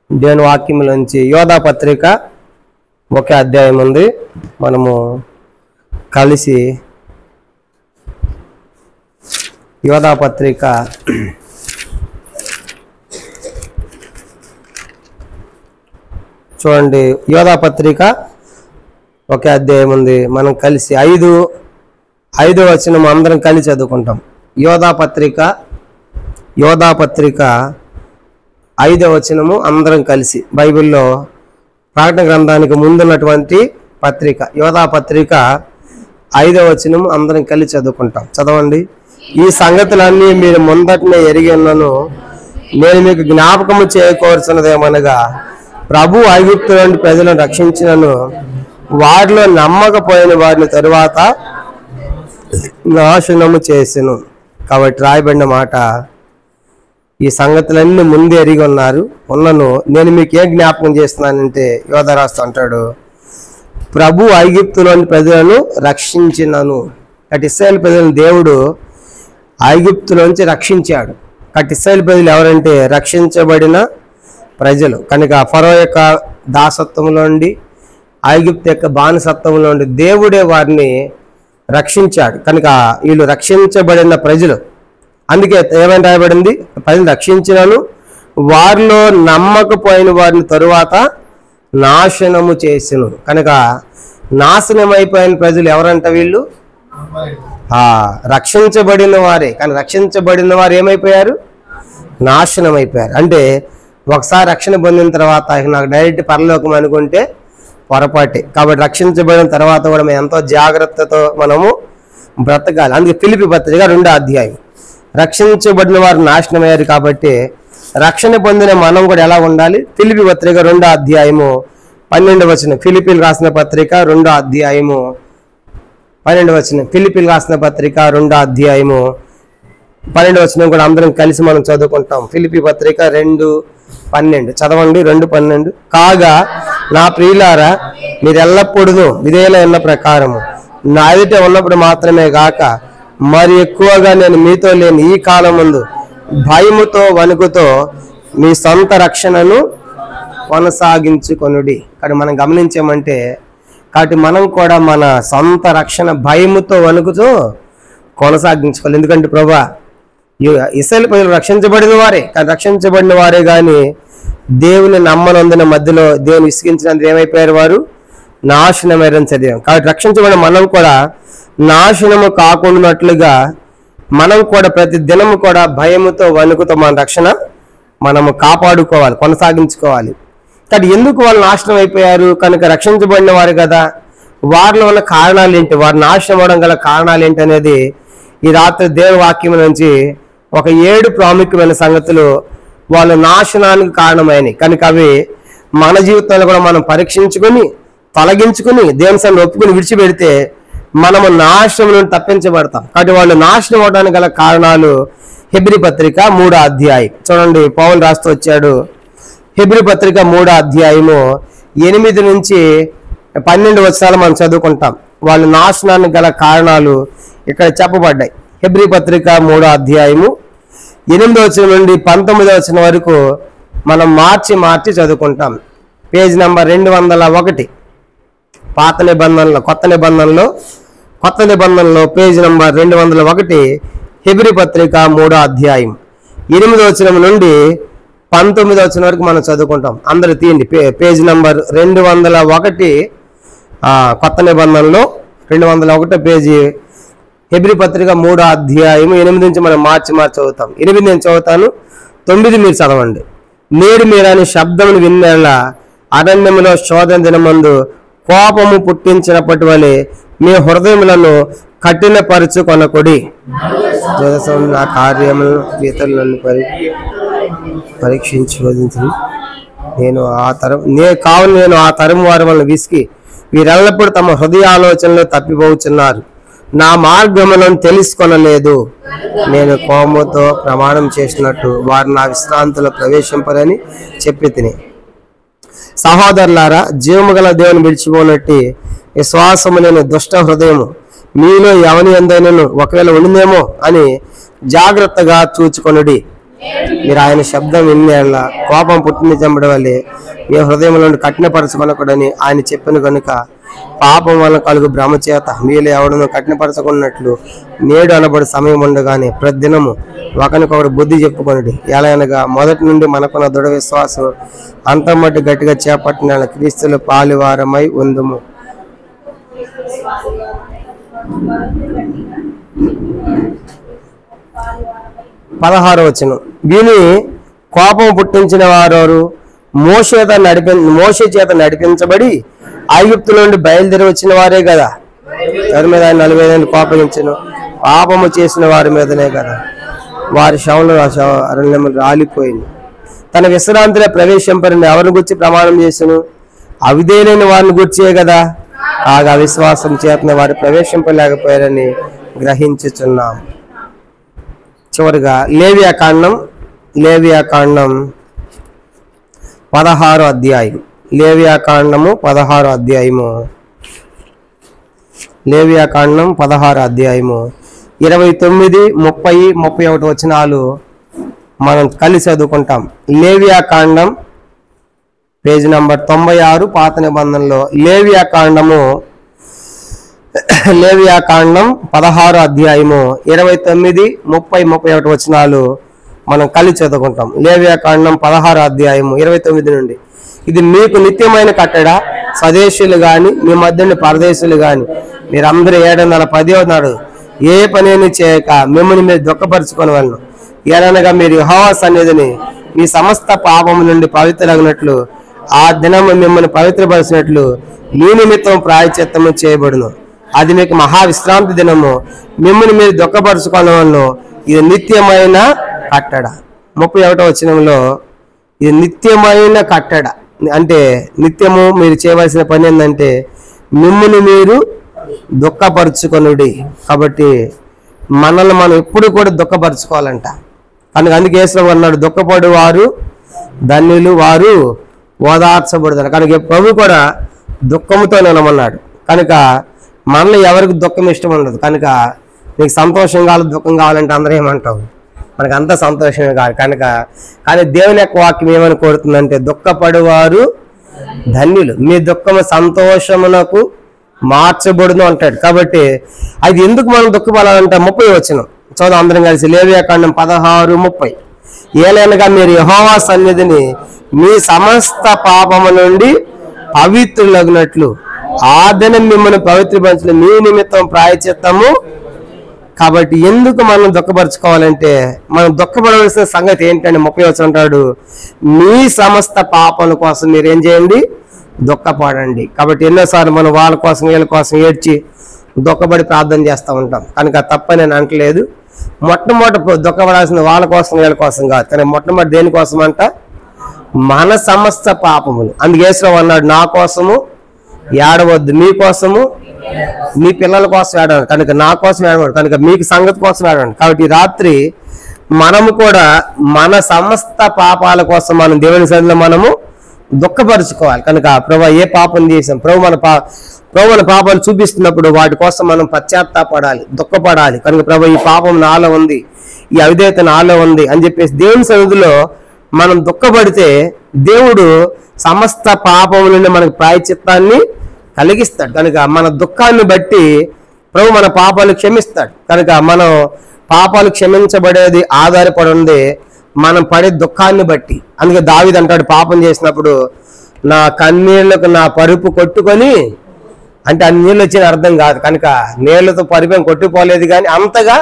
దేవుని వాక్యములోంచి యోధా పత్రిక ఒకే అధ్యాయం ఉంది. మనము కలిసి యోధా పత్రిక చూడండి. యోధా పత్రిక ఒకే అధ్యాయం ఉంది. మనం కలిసి ఐదో వచనం అందరం కలిసి చదువుకుంటాం. యోధా పత్రిక 5వ వచనము అందరం కలిసి. బైబిల్లో ప్రకటన గ్రంథానికి ముందున్నటువంటి పత్రిక యోధా పత్రిక 5వ వచనము అందరం కలిసి చదువుకుంటాం. చదవండి. ఈ సంగతులన్నీ మీరు ముందటనే ఎరిగి ఉన్నను, నేను మీకు జ్ఞాపకము చేయకోరుచున్నదేమనగా, ప్రభు ఐగుప్తు నుండి ప్రజలను రక్షించినను, వారిలో నమ్మకపోయిన వారిని తరువాత నాశనము చేసెను. కాబట్టి రాయబడిన మాట, ఈ సంగతులన్నీ ముందే ఎరిగి ఉన్నను, నేను మీకు ఏం జ్ఞాపకం చేస్తున్నానంటే యోధా రాస్తూ అంటాడు, ప్రభు ఐగుప్తులోని ప్రజలను రక్షించినను. అటు ఇశ్రాయేలు ప్రజలను దేవుడు ఐగుప్తులోంచి రక్షించాడు. అటు ఇశ్రాయేలు ప్రజలు ఎవరంటే రక్షించబడిన ప్రజలు. కనుక ఫరో యొక్క దాసత్వంలో నుండి, ఐగుప్తు యొక్క బానిసత్వంలో నుండి దేవుడే వారిని రక్షించాడు. కనుక వీళ్ళు రక్షించబడిన ప్రజలు. అందుకే ఏమని రాయబడింది, ప్రజలు రక్షించినను, వారిలో నమ్మకపోయిన వారిని తరువాత నాశనము చేసెను. కనుక నాశనమైపోయిన ప్రజలు ఎవరంట? వీళ్ళు రక్షించబడిన వారే. కానీ రక్షించబడిన వారు ఏమైపోయారు? నాశనం అయిపోయారు. అంటే ఒకసారి రక్షణ పొందిన తర్వాత నాకు డైరెక్ట్ పరలోకం అనుకుంటే పొరపాటే. కాబట్టి రక్షించబడిన తర్వాత కూడా మేము ఎంతో జాగ్రత్తతో మనము బ్రతకాలి. అందుకే ఫిలిప్పీ పత్రిక 2వ అధ్యాయం, రక్షించబడిన వారు నాశనం అయ్యారు కాబట్టి రక్షణ పొందిన మనం కూడా ఎలా ఉండాలి? ఫిలిప్పీ పత్రిక 2వ అధ్యాయము 12వ వచనం. ఫిలిప్పీలు రాసిన పత్రిక 2వ అధ్యాయము 12వ వచనం. ఫిలిప్పీలు రాసిన పత్రిక 2వ అధ్యాయము 12వ వచనం కూడా అందరం కలిసి మనం చదువుకుంటాం. ఫిలిప్పీ పత్రిక 2:12 చదవండి. 2:12. కాగా నా ప్రియులారా, మీరు ఎల్లప్పుడూ విధేయులైన ప్రకారము నా ఎదుట ఉన్నప్పుడు మాత్రమే గాక మరి ఎక్కువగా నేను మీతో లేని ఈ కాలం ముందు భయముతో వణుకుతో మీ సొంత రక్షణను కొనసాగించుకొనుడి. కానీ మనం గమనించామంటే, కాబట్టి మనం కూడా మన సొంత రక్షణ భయముతో వణుకుతో కొనసాగించుకోవాలి. ఎందుకంటే ప్రభా, ఇశ్రాయేలు ప్రజలు రక్షించబడిన వారే, కానీ రక్షించబడిన వారే కానీ దేవుని నమ్మనందున మధ్యలో దేవుని విసిగించినందుకు ఏమైపోయారు? వారు నాశనమయ్యారని చదివాం. కాబట్టి రక్షించబడిన మనం కూడా నాశనము కాకుండాట్లుగా మనం కూడా ప్రతి దినము కూడా భయముతో వణుకుతో మన రక్షణ మనము కాపాడుకోవాలి, కొనసాగించుకోవాలి. కాబట్టి ఎందుకు వాళ్ళు నాశనం అయిపోయారు? కనుక రక్షించబడిన వారు కదా. వారిలో ఉన్న కారణాలు ఏంటి, వారు నాశనం అవడం గల కారణాలు ఏంటి అనేది ఈ రాత్రి దేవుని వాక్యం నుంచి ఒక 7 ప్రాముఖ్యమైన సంగతులు వాళ్ళ నాశనానికి కారణమైనవి. కనుక అవి మన జీవితంలో కూడా మనం పరీక్షించుకొని తొలగించుకుని దేవుని సన్నిధిలో ఒప్పుకుని విడిచిపెడితే మనము నాశనం నుండి తప్పించబడతాం. కాబట్టి వాళ్ళు నాశనం అవడానికి గల కారణాలు హెబ్రీ పత్రిక 3వ అధ్యాయం చూడండి. పౌలు రాస్తూ వచ్చాడు. హెబ్రీ పత్రిక 3వ అధ్యాయము 8 నుంచి 12 వచనాలు మనం చదువుకుంటాం. వాళ్ళ నాశనానికి గల కారణాలు ఇక్కడ చెప్పబడ్డాయి. హెబ్రీ పత్రిక 3వ అధ్యాయము 8వ వచనం నుండి 19వ వచనం వరకు మనం మార్చి చదువుకుంటాం. Page number 201. పాత నిబంధనలో కొత్త నిబంధనలో పేజ్ నెంబర్ 201 హెబ్రీ పత్రిక 3వ అధ్యాయం 8వ వచనం నుండి 19వ వచనం వరకు మనం చదువుకుంటాం. అందరూ తీయండి. పేజ్ నెంబర్ 201 కొత్త నిబంధనలో 201 పేజీ హెబ్రీ పత్రిక 3వ అధ్యాయం 8 నుంచి మనం మార్చి చదువుతాం. 8 నేను చదువుతాను, 9 మీరు చదవండి. నేడు మీరని శబ్దమును వినేలా అరణ్యములో శోధన దినమందు కోపము పుట్టించినప్పటి వలె మీ హృదయములను కఠినపరచుకొనకుడి. నా కార్యములను ఇతరులను పరీక్షించి వదిలించి నేను ఆ తరం వారి వలన విసికి వీరెల్లప్పుడు తమ హృదయ ఆలోచనలు తప్పిపోతున్నారు. నా మార్గములను తెలుసుకొనలేదు. నేను కోపంతో ప్రమాణం చేసినట్టు వారు నా విశ్రాంతిలో ప్రవేశింపరని చెప్పి తిని. సహోదరులారా, జీవము గల దేవుని విడిచిపోనట్టి విశ్వాసము లేని దుష్ట హృదయము మీలో ఎవని ఎందైనను ఒకవేళ ఉండిందేమో అని జాగ్రత్తగా చూచుకొనుడి. మీరు ఆయన శబ్దం వినేళ్ళ కోపం పుట్టిన చెంబడి వల్లే మీ హృదయంలో కఠినపరచుకొనకూడని ఆయన చెప్పిన కనుక పాపం వల్ల కలుగు భ్రమ చేత మీలో ఎవడను కఠినపరచుకున్నట్లు నేడు అనబడి సమయం ఉండగానే ప్రతిదినము ఒకరికొకరు బుద్ధి చెప్పుకొనుడి. ఎలా అనగా మొదటి నుండి మనకున్న దృఢ విశ్వాసం అంతం బట్టి గట్టిగా చేపట్టిన క్రీస్తుల పాలువారమై ఉందుము. 16వ వచనం, విని కోపం పుట్టించిన వారు మోషే చేత నడిపించబడి ఐగుప్తు నుండి బయలుదేరి వచ్చిన వారే కదా. ఎవరి మీద ఆయన 40 ఏళ్ళు కోపగించను? పాపము చేసిన వారి మీదనే కదా. వారి శవంలో అరణ్యములు రాలిపోయింది. తన విశ్రాంతిలో ప్రవేశింపరని ఎవరిని గురించి ప్రమాణం చేసను? అవిధేయులైన వారిని గుర్చే కదా. కాగా విశ్వాసం చేతనే వారు ప్రవేశింపలేకపోయారని గ్రహించుచున్నాం. చివరిగా లేవియాకాండం 16వ అధ్యాయం. లేవియాకాండము 16వ అధ్యాయము. లేవియాకాండం 16వ అధ్యాయము 29, 30, 31 వచనాలు మనం కలిసి చదువుకుంటాం. లేవియాకాండం పేజీ నంబర్ 96 పాత నిబంధనలో లేవియాకాండం 16వ అధ్యాయము 29, 30, 31 వచనాలు మనం కలిసి చదువుకుంటాం. లేవియాకాండం 16వ అధ్యాయము 29 నుండి. ఇది మీకు నిత్యమైన కట్టడ, స్వదేశీయులు గాని మీ మధ్య పరదేశులు గాని మీరందరూ 710వ నాడు ఏ పనిని చేయక మిమ్మల్ని మీరు దుఃఖపరుచుకొని వెళ్ళను. ఏలనగా మీరు యెహోవా సన్నిధిని మీ సమస్త పాపము నుండి పవిత్రగినట్లు ఆ దినము మిమ్మల్ని పవిత్రపరిచినట్లు మీ నిమిత్తం ప్రాయశ్చిత్తము చేయబడును. అది మీకు మహావిశ్రాంతి దినము. మిమ్మల్ని మీరు దుఃఖపరుచుకోవలను. ఇది నిత్యమైన కట్టడ. 31వ వచనంలో ఇది నిత్యమైన కట్టడ అంటే నిత్యము మీరు చేయవలసిన పని ఏంటంటే మిమ్మల్ని మీరు దుఃఖపరుచుకొనుడి. కాబట్టి మనల్ని మనం ఎప్పుడు కూడా దుఃఖపరుచుకోవాలంట. అందుకే యేసు అన్నాడు, దుఃఖపడు వారు ధన్యులు, వారు ఓదార్చబడతారు. కనుక ప్రభు కూడా దుఃఖముతో నిలమన్నాడు. కనుక మనలో ఎవరికి దుఃఖం ఇష్టం ఉండదు. కనుక నీకు సంతోషం కావాలి, దుఃఖం కావాలంటే అందరూ ఏమంటావు? మనకు అంత సంతోషమే కాదు. కానీ దేవుని యొక్క వాక్యం ఏమని కోరుతుందంటే దుఃఖపడువారు ధన్యులు, మీ దుఃఖము సంతోషమునకు మార్చబడును అంటాడు. కాబట్టి అది ఎందుకు మనం దుఃఖపడాలంటే 30 వచనం చదువు అందరం కలిసి. లేవియాకాండం 16:30. ఏలైనగా మీరు యెహోవా సన్నిధిని మీ సమస్త పాపము నుండి పవిత్రులగునట్లు ఆ దినం మిమ్మల్ని పవిత్రపరచడం మీ నిమిత్తం ప్రాయశ్చిత్తము. కాబట్టి ఎందుకు మనం దుఃఖపరచుకోవాలంటే మనం దుఃఖపడవలసిన సంగతి ఏంటంటే 30 వచనం అంటాడు, మీ సమస్త పాపల కోసం మీరు ఏం చేయండి? దుఃఖపడండి. కాబట్టి ఎన్నోసార్లు మనం వాళ్ళ కోసం వీళ్ళ కోసం ఏడ్చి దుఃఖపడి ప్రార్థన చేస్తూ ఉంటాం. కనుక తప్పని నేను అంటలేదు. మొట్టమొదటి దుఃఖపడాల్సిన వాళ్ళ కోసం వీళ్ళ కోసం కాదు, కానీ మొట్టమొదటి దేనికోసం అంట? మన సమస్త పాపములు. అందుకే యేసు అన్నాడు, నా కోసము ఏడవద్దు, మీకోసము మీ పిల్లల కోసం ఏడవండి. కనుక నా కోసం ఏడవండి, కనుక మీకు సంగతి కోసం ఏడవండి. కాబట్టి రాత్రి మనము కూడా మన సమస్త పాపాల కోసం మనం దేవుని సన్నిధిలో మనము దుఃఖపరుచుకోవాలి. కనుక ప్రభు ఏ పాపం చేసాం, ప్రభు మన పాపాలు చూపిస్తున్నప్పుడు వాటి కోసం మనం పశ్చాత్తాపడాలి, దుఃఖపడాలి. కనుక ప్రభు ఈ పాపం నాలో ఉంది, ఈ అవిధేయత నాలో ఉంది అని చెప్పేసి దేవుని సన్నిధిలో మనం దుఃఖపడితే దేవుడు సమస్త పాపం నుండి మనకు ప్రాయశ్చిత్తాన్ని కలిగిస్తాడు. కనుక మన దుఃఖాన్ని బట్టి ప్రభు మన పాపాలు క్షమిస్తాడు. కనుక మనం పాపాలు క్షమించబడేది ఆధారపడి ఉంది మనం పడే దుఃఖాన్ని బట్టి. అందుకే దావీదు అంటాడు, పాపం చేసినప్పుడు నా కన్నీళ్లకు నా పరుపు కొట్టుకొని, అంటే ఆ నీళ్ళు వచ్చిన అర్థం కాదు. కనుక నీళ్లతో పరుపు ఏం కొట్టుకోలేదు, కానీ అంతగా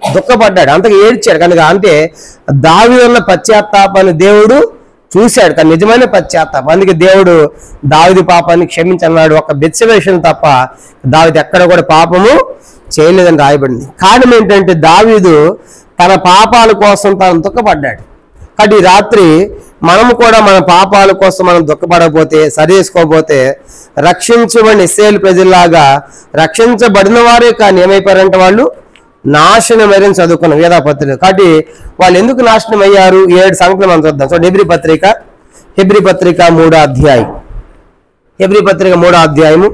దుఃఖపడ్డాడు, అంతగా ఏడ్చాడు. కనుక అంటే దావీదున్న పశ్చాత్తాపాన్ని దేవుడు చూశాడు, కానీ నిజమైన పశ్చాత్తాపం. అందుకే దేవుడు దావీదు పాపాన్ని క్షమించన్నాడు. ఒక బెత్షెబా తప్ప దావీదు ఎక్కడ కూడా పాపము చేయలేదని రాయబడింది. కారణం ఏంటంటే దావీదు తన పాపాల కోసం తాను దుఃఖపడ్డాడు. కాబట్టి రాత్రి మనము కూడా మన పాపాల కోసం మనం దుఃఖపడకపోతే, సరిచేసుకోకపోతే రక్షించబడిన ఇశ్రాయేలు ప్రజల్లాగా రక్షించబడిన వారే కానీ ఏమైపోయారంటే వాళ్ళు నాశనం అయ్యారని చదువుకున్నాం వేదాపత్రిక. కాబట్టి వాళ్ళు ఎందుకు నాశనం అయ్యారు? 7 సంగతులు మనం చూద్దాం. సో హెబ్రీ పత్రిక 3వ అధ్యాయం. హెబ్రీ పత్రిక 3వ అధ్యాయము.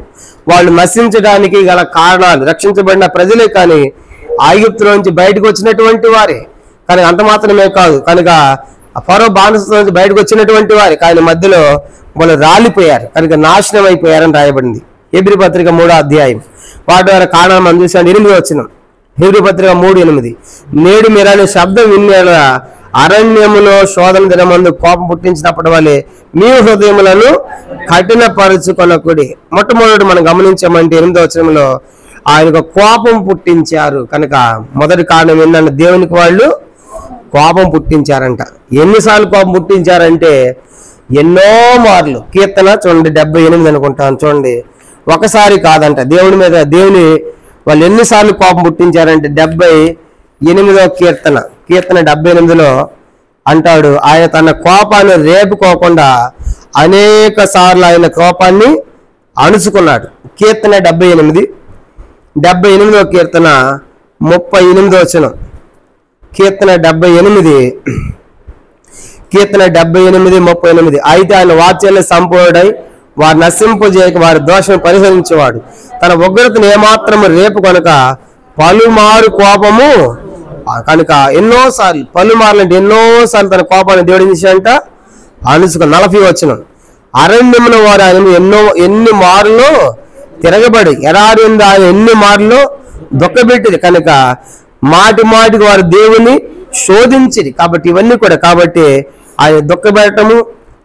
వాళ్ళు నశించడానికి గల కారణాలు, రక్షించబడిన ప్రజలే కానీ ఐగుప్తులో నుంచి బయటకు వచ్చినటువంటి వారే. కానీ అంత మాత్రమే కాదు, కనుక ఫరో బానిసత్వం నుంచి బయటకు వచ్చినటువంటి వారి ఆయన మధ్యలో వాళ్ళు రాలిపోయారు, కనుక నాశనం అయిపోయారని రాయబడింది. హెబ్రీ పత్రిక 3వ అధ్యాయం వాటి ద్వారా కారణం మనం చూసాం. 8వ వచనం, హెబ్రీ పత్రిక 3:8, నేడు మీరు అనే శబ్దం వినేలా అరణ్యములో శోధన దినమందు కోపం పుట్టించినప్పటి వల్లే మీ హృదయములను కఠినపరుచుకొనకుడి. మొట్టమొదటి మనం గమనించామంటే 8వ వచనంలో ఆయనకు కోపం పుట్టించారు. కనుక మొదటి కారణం ఏంటంటే దేవునికి వాళ్ళు కోపం పుట్టించారంట. ఎన్నిసార్లు కోపం పుట్టించారంటే ఎన్నో మార్లు. కీర్తన చూడండి 78 అనుకుంటాను, చూడండి, ఒకసారి కాదంట. దేవుని మీద దేవుని వాళ్ళు ఎన్నిసార్లు కోపం పుట్టించారంటే 78వ కీర్తన 78లో అంటాడు, ఆయన తన కోపాన్ని రేపుకోకుండా అనేక సార్లు ఆయన కోపాన్ని అణుచుకున్నాడు. కీర్తన 78వ కీర్తన 38వ వచనం. కీర్తన 78:38. అయితే ఆయన వాత్సల్య సంపూర్ణుడై వారు నశింపజేయక వారి దోషం పరిహరించేవాడు, తన ఉగ్రతను ఏమాత్రము రేపు కనుక పలుమారు కోపము, కనుక ఎన్నోసార్లు, పలుమార్లు అంటే ఎన్నోసార్లు తన కోపాన్ని దేవుడు చేశాడంట అణుచుకు. 40వ వచనం, అరణ్యమున వారు ఆయన ఎన్ని మార్లు తిరగబడి ఎరారి ఆయన ఎన్ని మార్లు దుఃఖపెట్టింది, కనుక మాటి మాటికి వారు దేవుని శోధించిరి. కాబట్టి ఇవన్నీ కూడా, కాబట్టి ఆయన దుఃఖపెట్టడము,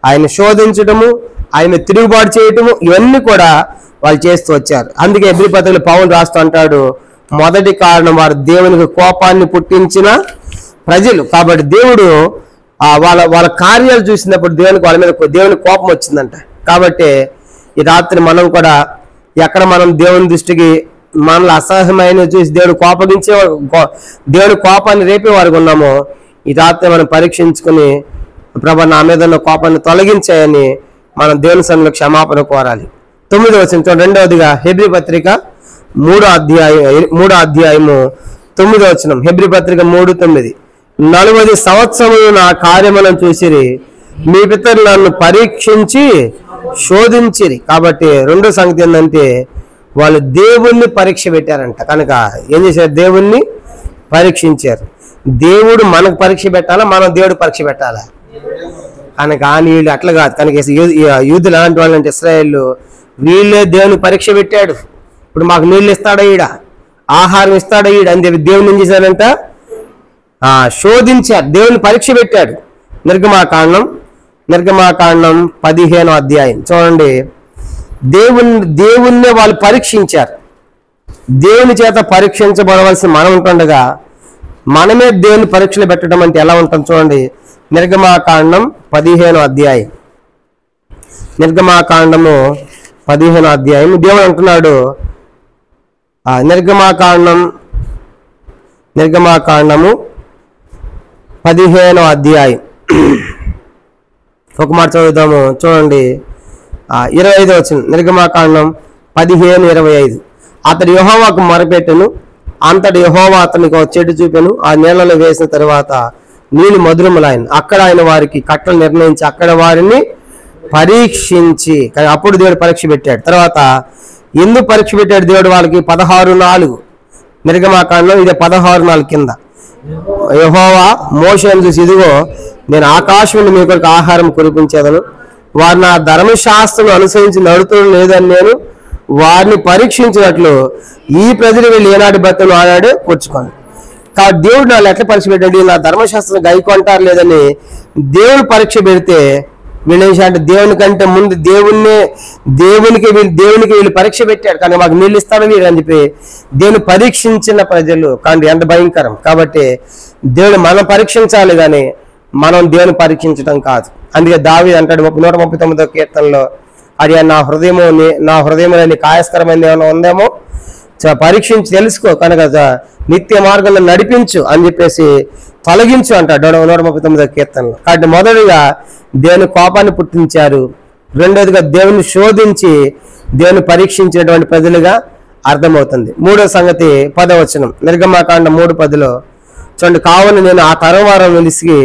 ఆయన శోధించడము, ఆయన తిరుగుబాటు చేయటము, ఇవన్నీ కూడా వాళ్ళు చేస్తూ వచ్చారు. అందుకే హెబ్రీ పత్రికలో పౌలు రాస్తూ అంటాడు, మొదటి కారణం వారు దేవునికి కోపాన్ని పుట్టించిన ప్రజలు. కాబట్టి దేవుడు వాళ్ళ కార్యాలు చూసినప్పుడు వాళ్ళ మీద దేవుని కోపం వచ్చిందంట. కాబట్టి ఈ రాత్రి మనం కూడా ఎక్కడ మనం దేవుని దృష్టికి మనల్ని అసహ్యమైన చూసి దేవుడు కోపగించే దేవుని కోపాన్ని రేపే వారికి ఉన్నామో, ఈ రాత్రి మనం పరీక్షించుకుని ప్రభు నా మీద ఉన్న కోపాన్ని తొలగించాయని మనం దేవుని సన్నిధిలో క్షమాపణ కోరాలి. 9వ వచనం, రెండవదిగా హెబ్రీ పత్రిక 3వ అధ్యాయము 9వ వచనం. హెబ్రీ పత్రిక 3:9, 40 సంవత్సరములు నా కార్యములను చూసిరి, మీ పితరులు నన్ను పరీక్షించి శోధించిరి. కాబట్టి రెండో సంగతి ఏంటంటే వాళ్ళు దేవుణ్ణి పరీక్ష పెట్టారంట. కనుక ఏం చేశారు? దేవుణ్ణి పరీక్షించారు. దేవుడు మనకు పరీక్ష పెట్టాలా, మనం దేవుడు పరీక్ష పెట్టాలా? కనుక వీళ్ళు అట్లా కాదు. కనుక యూదులు ఎలాంటి వాళ్ళు అంటే ఇశ్రాయేలు, వీళ్ళే దేవుని పరీక్ష పెట్టాడు. ఇప్పుడు మాకు నీళ్ళు ఇస్తాడా ఈడ, ఆహారం ఇస్తాడా ఈడ అని చెప్పి దేవుని ఏం చేశారంట? శోధించారు, దేవుని పరీక్ష పెట్టాడు. నిర్గమాకాండం 15వ అధ్యాయం చూడండి. దేవుణ్ణి వాళ్ళు పరీక్షించారు. దేవుని చేత పరీక్షించబడవలసి మనం ఉంటుండగా మనమే దేవుని పరీక్షలు పెట్టడం అంటే ఎలా ఉంటుంది చూడండి. నిర్గమాకాండం 15వ అధ్యాయం. నిర్గమాకాండము 15వ అధ్యాయం దేవుడు అంటున్నాడు, నిర్గమాకాండము 15వ అధ్యాయం ఒక మాట చదువుదాము చూడండి. 25వ వచనం, నిర్గమాకాండం 15:25. అతడు యెహోవాకు మొరపెట్టెను, అంతటి యెహోవా అతనికి ఒక చెట్టు చూపెను. ఆ నీళ్లలో వేసిన తర్వాత నీళ్లు మధురములాయను. అక్కడ ఆయన వారికి కట్టలు నిర్ణయించి అక్కడ వారిని పరీక్షించి, అప్పుడు దేవుడు పరీక్ష పెట్టాడు. తర్వాత ఎందుకు పరీక్ష పెట్టాడు దేవుడు వాళ్ళకి? 16:4 నిర్గమాకాండం, ఇదే 16:4 కింద యెహోవా మోషేను చూసి, ఇదిగో నేను ఆకాశం నుండి మీ కొరకు ఆహారం కురిపించేదను, వారు నా ధర్మశాస్త్రం అనుసరించి నడుతుడం లేదని నేను వారిని పరీక్షించినట్లు ఈ ప్రజలు వీళ్ళు ఏనాటి బతులు ఆనాడు కూర్చుకోండి. కాబట్టి దేవుడు నాళ్ళు ఎట్లా పరీక్ష పెట్టండి? నా ధర్మశాస్త్రం గైకొంటారు లేదని దేవుడు పరీక్ష పెడితే వీళ్ళు ఏం చేయాలంటే దేవుని కంటే ముందు దేవునికి వీళ్ళు పరీక్ష పెట్టాడు. కానీ మాకు నీళ్ళు ఇస్తాడు వీరు అని చెప్పి దేవుని పరీక్షించిన ప్రజలు. కానీ ఎంత భయంకరం. కాబట్టి దేవుడు మనం పరీక్షించాలి కానీ మనం దేవుని పరీక్షించడం కాదు. అందుకే దావీదు అంటాడు 139వ కీర్తనలో, అది నా హృదయంలో నీ కాయస్కరమైనది ఏమైనా ఉందేమో పరీక్షించి తెలుసుకో, కనుక నిత్య మార్గంలో నడిపించు అని చెప్పేసి తొలగించు అంటాడు 139వ కీర్తనలో. కాబట్టి మొదటిగా దేవుని కోపాన్ని పుట్టించారు, రెండోదిగా దేవుని శోధించి దేవుని పరీక్షించినటువంటి ప్రజలుగా అర్థమవుతుంది. మూడో సంగతి 10వ వచనం, నిర్గమాకాండం 3:10 చూడండి. కావున నేను ఆ తరం వారం వెలిసి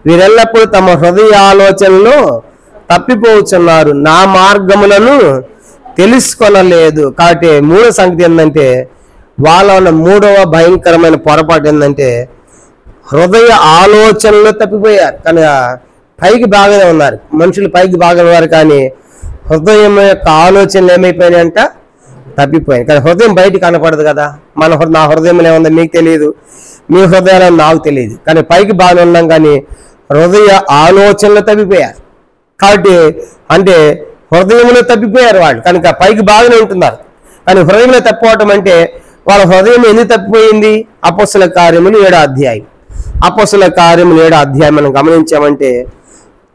వీరెల్లప్పుడూ తమ హృదయ ఆలోచనలు తప్పిపోతున్నారు, నా మార్గములను తెలుసుకొనలేదు. కాబట్టి మూడో సంగతి ఏంటంటే వాళ్ళ ఉన్న మూడవ భయంకరమైన పొరపాటు ఏంటంటే హృదయ ఆలోచనలు తప్పిపోయారు. కనుక పైకి బాగానే ఉన్నారు, మనుషులు పైకి బాగా ఉన్నారు, కానీ హృదయం యొక్క ఆలోచనలు ఏమైపోయినాయంట, తప్పిపోయాయి. కానీ హృదయం బయటికి కనపడదు కదా. నా హృదయంలో ఏముందో మీకు తెలియదు, మీ హృదయాలు నాకు తెలియదు. కానీ పైకి బాగానే ఉన్నాం, కానీ హృదయ ఆలోచనలు తప్పిపోయారు. కాబట్టి అంటే హృదయంలో తప్పిపోయారు వాళ్ళు, కనుక పైకి బాగానే ఉంటున్నారు. కానీ హృదయంలో తప్పిపోవటం అంటే వాళ్ళ హృదయం ఎందుకు తప్పిపోయింది? అపోస్తల కార్యములు 7వ అధ్యాయం. అపోస్తల కార్యములు 7వ అధ్యాయం మనం గమనించామంటే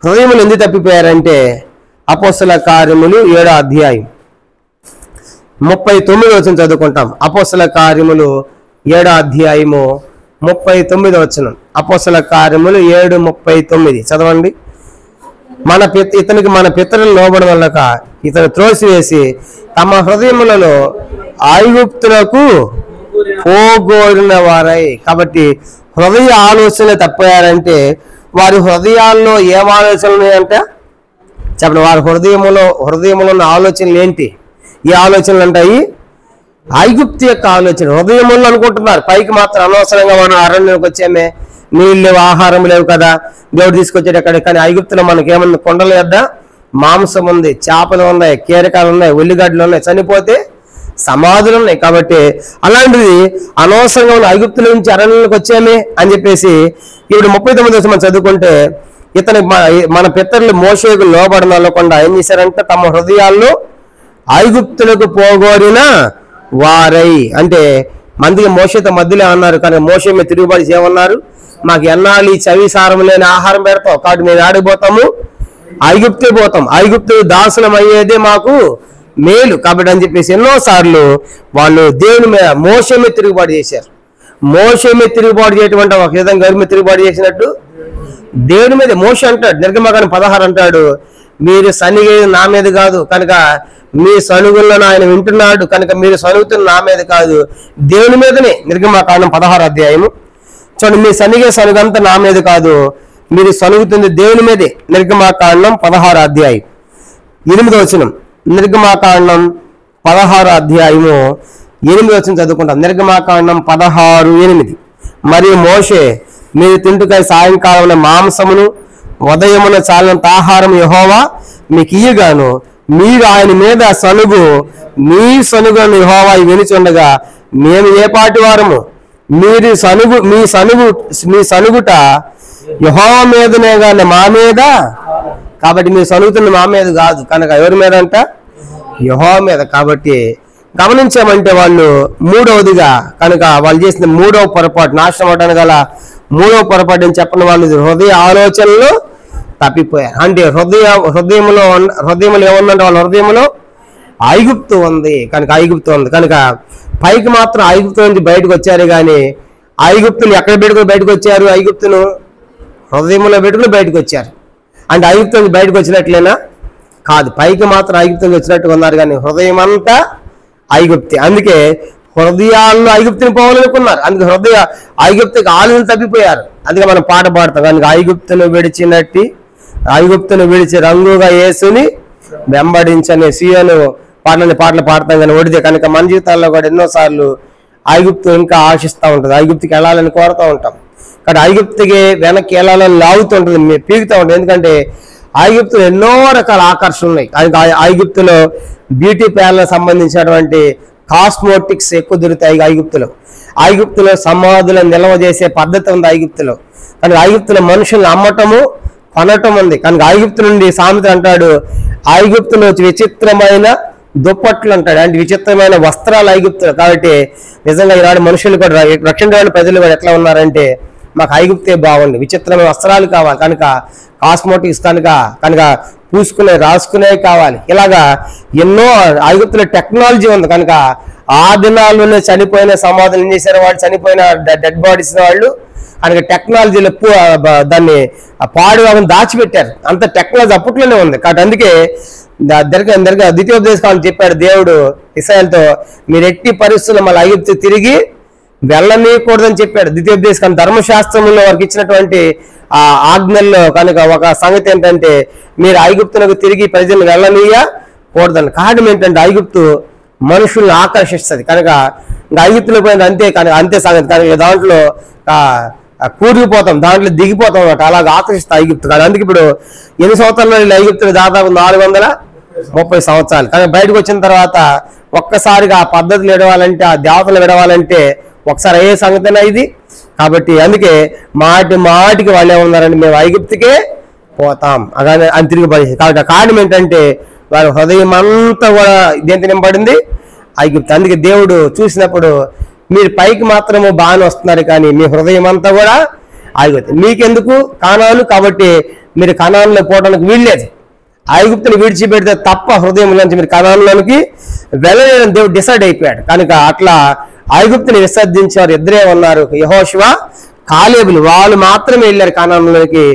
హృదయములు ఎందుకు తప్పిపోయారంటే అపోస్తల కార్యములు 7వ అధ్యాయం 39వ వచనం చదువుకుంటాం. అపోస్తల కార్యములు 7వ అధ్యాయము 39వ వచనం. అపోస్తల కార్యములు 7:39 చదవండి. ఇతనికి మన పితరులు లోబడి వల్లక ఇతను త్రోసివేసి తమ హృదయములలో ఐగుప్తులకు పోగొరిన వారై. కాబట్టి హృదయ ఆలోచనలు తప్పారంటే వారి హృదయాల్లో ఏం ఆలోచనలు ఉన్నాయంట చెప్పండి. వారి హృదయంలో ఉన్న ఆలోచనలు ఏంటి? ఈ ఆలోచనలు అంటాయి ఐగుప్తు యొక్క ఆలోచన. హృదయంలో అనుకుంటున్నారు, పైకి మాత్రం అనవసరంగా మనం అరణ్యంలోకి వచ్చామే, నీళ్ళు లేవు, ఆహారం లేవు కదా, దేవుడు తీసుకొచ్చాడు అక్కడ. కానీ ఐగుప్తులో మనకేమన్నా కొండలు వద్ద మాంసం ఉంది, చేపలు ఉన్నాయి, కీరకాయలు ఉన్నాయి, ఉల్లిగడ్డలు ఉన్నాయి, చనిపోతే సమాధులు ఉన్నాయి. కాబట్టి అలాంటిది అనవసరంగా ఉన్న ఐగుప్తుల నుంచి అరణ్యంలోకి వచ్చామే అని చెప్పేసి ఇప్పుడు 39వ వచనం మనం చదువుకుంటే ఇతను మన పితరులు మోషేకు లోబడనకుండా ఏం చేశారంటే తమ హృదయాల్లో ఐగుప్తులకు పోగొరిన వారై. అంటే మందికి మోషేతో మధ్యలో అన్నారు, కానీ మోషే మీద తిరుగుబడి ఏమన్నారు? మాకు ఎన్నాళ్ళు ఈ చవిసారం లేని ఆహారం పెడతాం, కాబట్టి మేము ఆడిపోతాము, ఐగుప్తే పోతాం, ఐగుప్తు దాసులం అయ్యేదే మాకు మేలు కాబట్టి అని చెప్పేసి ఎన్నోసార్లు వాళ్ళు దేవుని మీద మోషే మీద తిరుగుబాటు చేశారు. మోషే మీద తిరుగుబాటు చేయటం అంటే ఒక విధంగా ఎవరి మీద తిరుగుబాటు చేసినట్టు దేవుని మీద. మోషే అంటాడు నిర్గమకాండం 16 అంటాడు, మీరు సనిగేది నా మీద కాదు, కనుక మీ సనుగులను ఆయన వింటున్నాడు, కనుక మీరు సనుగుతున్న నా మీద కాదు దేవుని మీదనే. నిర్గమకాండం 16వ అధ్యాయము చూడండి, మీ సనిగే సనుగంతా నా మీద కాదు, మీరు సనుగుతుంది దేవుని మీదే. నిర్గమకాండం 16వ అధ్యాయం 8వ వచనం. నిర్గమకాండం 16వ అధ్యాయము 8వ వచనం చదువుకుంటాం. నిర్గమకాండం 16:8. మరియు మోషే మీరు తింటుకై సాయంకాలం మాంసమును ఉదయమున చాలినంత ఆహారం యెహోవా మీకు ఇయ్యగాను, మీరు ఆయన మీద మీ సనుగును యెహోవా వినుచుండగా మేము ఏ పాటి వారము? మీరు మీ సనుగుట యెహోవా మీదనే కానీ మా మీద. కాబట్టి మీరు సనుగుతున్న మా మీద కాదు, కనుక ఎవరి మీద అంట? యెహోవా మీద. కాబట్టి గమనించామంటే వాళ్ళు మూడవదిగా కనుక వాళ్ళు చేసిన మూడవ పొరపాటు, నాశనం అవడానికి గల మూడవ పొరపాటు అని చెప్పిన వాళ్ళు హృదయ ఆలోచనలు తప్పిపోయారు. అంటే హృదయంలో ఏముందంటే వాళ్ళ హృదయంలో ఐగుప్తు ఉంది, కనుక ఐగుప్తు ఉంది. కనుక పైకి మాత్రం ఐగుప్తు నుంచి బయటకు వచ్చారు, కానీ ఐగుప్తును ఎక్కడ పెట్టుకుని బయటకు వచ్చారు? ఐగుప్తును హృదయంలో పెట్టుకుని బయటకు వచ్చారు. అంటే ఐగుప్తు నుంచి బయటకు వచ్చినట్లేనా? కాదు, పైకి మాత్రం ఐగుప్తు నుంచి వచ్చినట్టుగా ఉన్నారు, కానీ హృదయం అంతా ఐగుప్తి. అందుకే హృదయాల్లో ఐగుప్తుని పోవాలనుకున్నారు, అందుకే ఐగుప్తుకి ఆలోచన తప్పిపోయారు. అందుకే మనం పాట పాడతాం, కనుక ఐగుప్తును విడిచి రంగుగా యేసుని వెంబడించని సీయోను పాటలు పాడతాం. కానీ ఒడితే కనుక మన జీవితాల్లో కూడా ఎన్నోసార్లు ఐగుప్తు ఇంకా ఆశిస్తూ ఉంటుంది, ఐగుప్తుకి వెళ్ళాలని కోరుతూ ఉంటాం. కానీ ఐగుప్తుకి వెనక్కి వెళ్ళాలని లాగుతూ ఉంటుంది, పీకుతూ ఉంటుంది. ఎందుకంటే ఐగుప్తులో ఎన్నో రకాల ఆకర్షణలు ఉన్నాయి. ఐగుప్తులో బ్యూటీ పార్లర్ సంబంధించినటువంటి కాస్మోటిక్స్ ఎక్కువ దొరుకుతాయి ఐగుప్తులో సమాధులను నిల్వ చేసే పద్ధతి ఉంది ఐగుప్తులో. కనుక ఐగుప్తులో మనుషులను అమ్మటము కొనటం ఉంది. కనుక ఐగుప్తు నుండి సామెత అంటాడు, ఐగుప్తులో విచిత్రమైన దుప్పట్లు అంటాడు, అంటే విచిత్రమైన వస్త్రాలు ఐగుప్తులు. కాబట్టి నిజంగా ఈనాడు మనుషులు కూడా రక్షణ ప్రజలు కూడా ఎట్లా ఉన్నారంటే మాకు ఐగుప్తే బాగుంది, విచిత్రమైన వస్త్రాలు కావాలి, కనుక కాస్మోటిక్స్ కనుక రాసుకునే కావాలి. ఇలాగా ఎన్నో ఐగుప్తులో టెక్నాలజీ ఉంది. కనుక ఆ దినాల్లోనే చనిపోయిన సమాధులు ఏం చేశారు? వాళ్ళు చనిపోయిన డెడ్ బాడీస్ వాళ్ళు కనుక టెక్నాలజీలో దాన్ని పాడుగా దాచిపెట్టారు. అంత టెక్నాలజీ అప్పట్లోనే ఉంది. కాబట్టి అందుకే ద్వితీయోపదేశకాలం చెప్పాడు దేవుడు ఇశ్రాయేలుతో, మీరు ఎట్టి పరిస్థితుల్లో మళ్ళీ ఐగుప్తు తిరిగి వెళ్ళనీయకూడదని చెప్పాడు. ద్వితీయోపదేశకాలం ధర్మశాస్త్రంలో వారికి ఇచ్చినటువంటి ఆ ఆజ్ఞల్లో కనుక ఒక సంగతి ఏంటంటే మీరు ఐగుప్తునకు తిరిగి ప్రజలను వెళ్ళనీయకూడదని. కారణం ఏంటంటే ఐగుప్తు మనుషుల్ని ఆకర్షిస్తుంది. కనుక ఐగుప్తులో పోయింది అంతే, కనుక అంతే సంగతి. కనుక దాంట్లో కూరుకుపోతాం, దాంట్లో దిగిపోతాం అన్నమాట. అలాగ ఆకర్షిస్తాం ఐగుప్తు కాదు. అందుకే ఇప్పుడు ఎన్ని సంవత్సరాలు వీళ్ళు ఐగుప్తులు దాదాపు 430 సంవత్సరాలు. కానీ బయటకు వచ్చిన తర్వాత ఒక్కసారిగా ఆ పద్ధతులు విడవాలంటే, ఆ దేవతలు విడవాలంటే ఒకసారి అయ్యే సంగతినా ఇది. కాబట్టి అందుకే మాటికి వాళ్ళు ఏమన్నారంటే మేము ఐగుప్తుకే పోతాం అలాగే అని తిరిగి పడేసి. కాబట్టి ఆ కారణం ఏంటంటే వారి హృదయం అంతా కూడా దేంతో నింపబడింది? ఐగుప్తు. అందుకే దేవుడు చూసినప్పుడు మీరు పైకి మాత్రము బాగానే వస్తున్నారు కానీ మీ హృదయం అంతా కూడా ఐగుప్తు. మీకెందుకు కానాను? కాబట్టి మీరు కనానులో పోవడానికి వీల్లేదు. ఐగుప్తుని విడిచిపెడితే తప్ప హృదయంలోంచి మీరు కనానులోనికి వెళ్ళలేదని దేవుడు డిసైడ్ అయిపోయాడు. కనుక అట్లా ఐగుప్తుని విసర్జించారు. ఇద్దరే ఉన్నారు, యెహోషువ, కాలేబులు. వాళ్ళు మాత్రమే వెళ్ళారు కనానులోకి.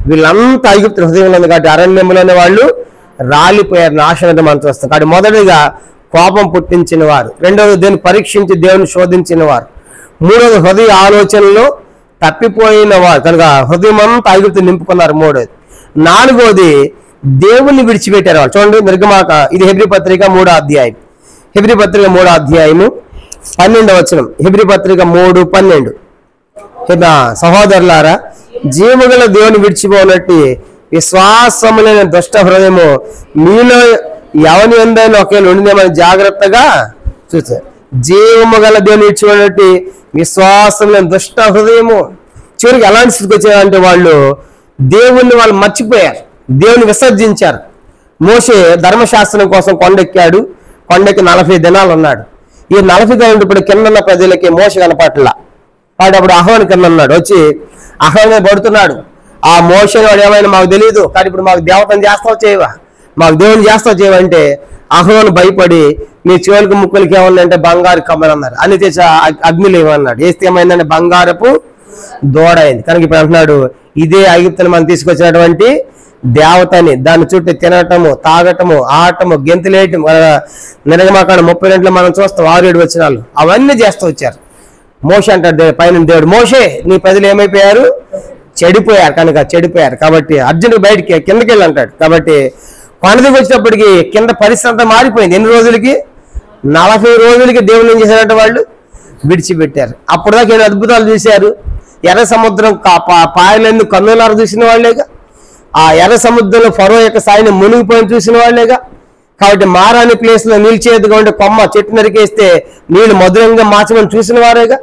వీళ్ళంతా ఐగుప్తు హృదయంలో ఉంది కాబట్టి అరణ్యంలోనే వాళ్ళు రాలిపోయారు, నాశనం మనం చూస్తాం. కాబట్టి మొదటిగా కోపం పుట్టించిన వారు, రెండవది దేవుని పరీక్షించి దేవుని శోధించిన వారు, మూడవది హృదయ ఆలోచనలో తప్పిపోయిన వారు. కనుక హృదయం అంతా ఐగుప్తు నింపుకున్నారు. మూడవది. నాలుగవది దేవుణ్ణి విడిచిపెట్టారు వాళ్ళు. చూడండి నిర్గమాక, ఇది హెబ్రీ పత్రిక 3వ అధ్యాయం. హెబ్రీ పత్రిక 3వ అధ్యాయము 12వ వచనం. హెబ్రీ పత్రిక 3:12. సహోదరులారా, జీవగల దేవుని విడిచిపోనట్టు విశ్వాసము లేని దుష్ట హృదయము మీలో ఎవని ఉందని ఒకవేళ ఉండిందేమని జాగ్రత్తగా చూస్తారు. జీవము గల దేవుని విడిచిపోనట్టు విశ్వాసం లేని దుష్ట హృదయము. చివరికి ఎలాంటి స్థితికి వచ్చారంటే వాళ్ళు దేవుణ్ణి వాళ్ళు మర్చిపోయారు, దేవుని విసర్జించారు. మోషే ధర్మశాస్త్రం కోసం కొండెక్కాడు. కొండెక్కి 40 దినాలు ఉన్నాడు. ఈ 40 దినాలు ఇప్పుడు కిందన్న ప్రజలకి మోషే కనపట్ల. వాడు అప్పుడు అహరోను కింద ఉన్నాడు. వచ్చి అహరోనే పడుతున్నాడు. ఆ మోషే వాడు ఏమైనా మాకు తెలియదు, కానీ ఇప్పుడు మాకు దేవతను చేస్తావు చేయవా, మాకు దేవుని చేస్తావు చేయవంటే అహరోను భయపడి నీ చెవులకు ముక్కులకి ఏమన్నాయంటే బంగారు కమ్మని అన్నారు. అని తెచ్చి అగ్నిలు ఏమన్నాడు. వేస్తే ఏమైందంటే బంగారపు దూడ అయింది. కనుక ఇప్పుడు అంటున్నాడు ఇదే ఐగుప్తుని మనం తీసుకొచ్చినటువంటి దేవతని, దాని చుట్టూ తినటము, తాగటము, ఆటము, గెంతులేయటం, నిర్గమాకాండ 32 మనం చూస్తాం 6-7 వచనాలు అవన్నీ చేస్తూ వచ్చారు. మోషే అంటాడు పైన దేవుడు, మోషే నీ ప్రజలు ఏమైపోయారు? చెడిపోయారు. కనుక చెడిపోయారు కాబట్టి అర్జునుడు బయటికి కిందకి వెళ్ళి అంటాడు. కాబట్టి కొండదికి వచ్చినప్పటికీ కింద పరిస్థితి అంతా మారిపోయింది. ఎన్ని రోజులకి? 40 రోజులకి దేవుళ్ళు ఏం చేశారంటే వాళ్ళు విడిచిపెట్టారు. అప్పుడు దాకా ఏడు అద్భుతాలు చూశారు. ఎర్ర సముద్రం పాయలన్నీ కన్నులారా చూసిన వాళ్ళేగా. ఆ ఎర్ర సముద్రంలో ఫరో యొక్క సాయిని మునిగిపోయిన చూసిన వాళ్ళేగా. కాబట్టి మారాని ప్లేస్ లో నిలిచేదిగా ఉండే కొమ్మ చెట్టు నరికేస్తే నీళ్లు మధురంగా మార్చమని చూసిన వారేగా.